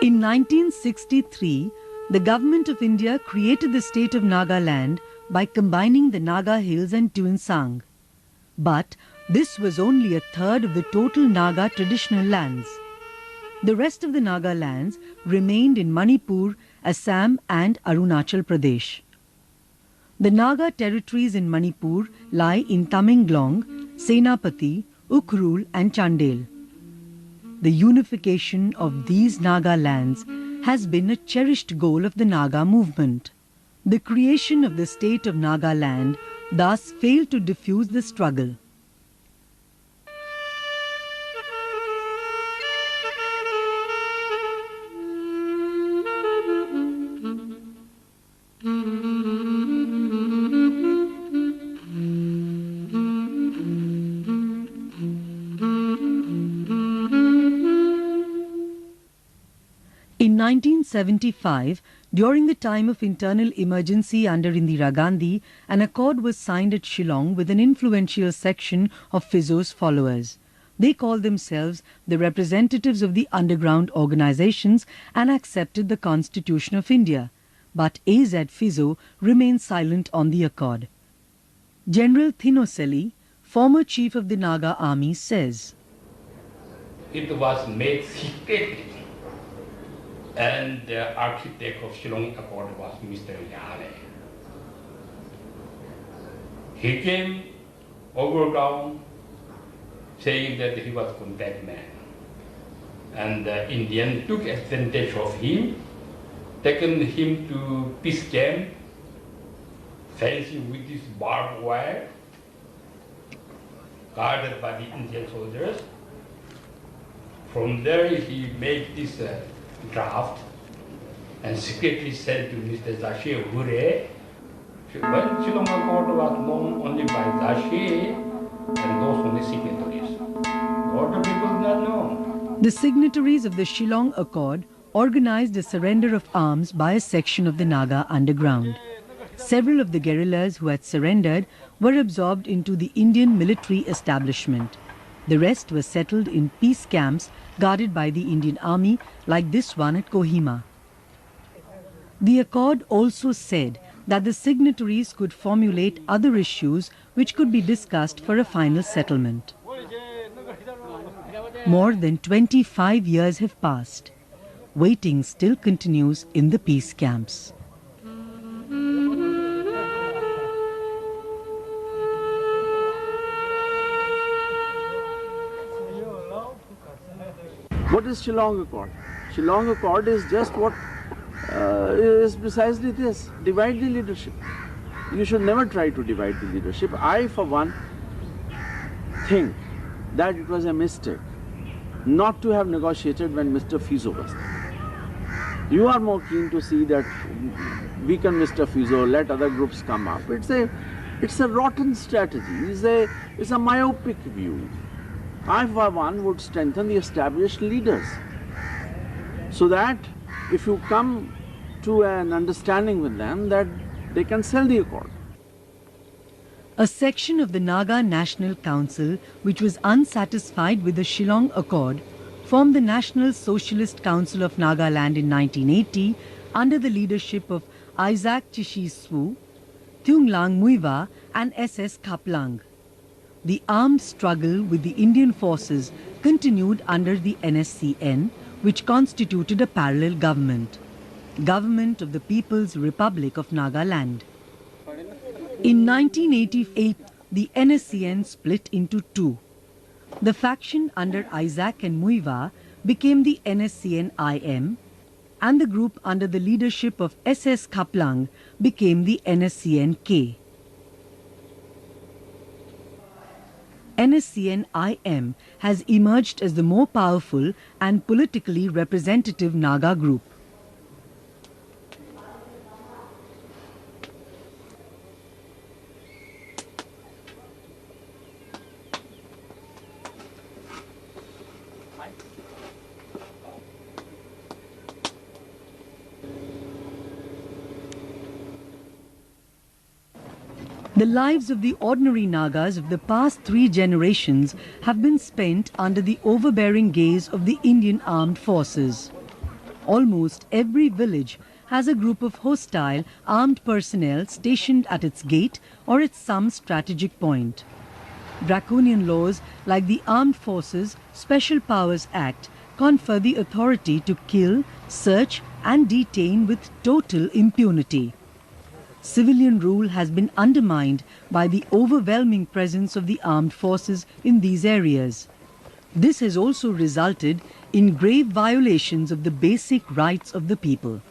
In 1963, the government of India created the state of Nagaland by combining the Naga hills and Tuensang. But this was only a third of the total Naga traditional lands. The rest of the Naga lands remained in Manipur, Assam and Arunachal Pradesh. The Naga territories in Manipur lie in Tamenglong, Senapati, Ukhrul and Chandel. The unification of these Naga lands has been a cherished goal of the Naga movement. The creation of the state of Nagaland thus failed to diffuse the struggle. In 1975, during the time of internal emergency under Indira Gandhi, an accord was signed at Shillong with an influential section of Fizo's followers. They called themselves the representatives of the underground organizations and accepted the Constitution of India. But AZ Fizo remained silent on the accord. General Thinoseli, former chief of the Naga army, says, "It was made secretly. And the architect of Shillong Accord was Mr. Yane. He came overground saying that he was a contact man. And the Indian took advantage of him, taken him to peace camp, fencing with this barbed wire, guarded by the Indian soldiers. From there he made this draft and secretly sent to Mr. Zashi Hure. When Shillong Accord was known only by Zashi and those only signatories. Other people did not know. The signatories of the Shillong Accord organized a surrender of arms by a section of the Naga underground. Several of the guerrillas who had surrendered were absorbed into the Indian military establishment. The rest were settled in peace camps guarded by the Indian army, like this one at Kohima. The accord also said that the signatories could formulate other issues which could be discussed for a final settlement. More than 25 years have passed. Waiting still continues in the peace camps. What is Shillong Accord? Shillong Accord is just what is precisely this: divide the leadership. You should never try to divide the leadership. I, for one, think that it was a mistake not to have negotiated when Mr. Fizo was there. You are more keen to see that weaken Mr. Fizo, let other groups come up. It's a rotten strategy. It's a myopic view. I, for one, would strengthen the established leaders so that if you come to an understanding with them, that they can sell the accord. A section of the Naga National Council, which was unsatisfied with the Shillong Accord, formed the National Socialist Council of Nagaland in 1980 under the leadership of Isaac Chishiswu, Thunglang Muiwa and SS Khaplang. The armed struggle with the Indian forces continued under the NSCN, which constituted a parallel government of the People's Republic of Nagaland. In 1988, the NSCN split into two. The faction under Isaac and Muiwa became the NSCN-IM, and the group under the leadership of SS Khaplang became the NSCN-K. NSCN-IM has emerged as the more powerful and politically representative Naga group. The lives of the ordinary Nagas of the past 3 generations have been spent under the overbearing gaze of the Indian armed forces. Almost every village has a group of hostile armed personnel stationed at its gate or at some strategic point. Draconian laws like the Armed Forces Special Powers Act confer the authority to kill, search and detain with total impunity. Civilian rule has been undermined by the overwhelming presence of the armed forces in these areas. This has also resulted in grave violations of the basic rights of the people.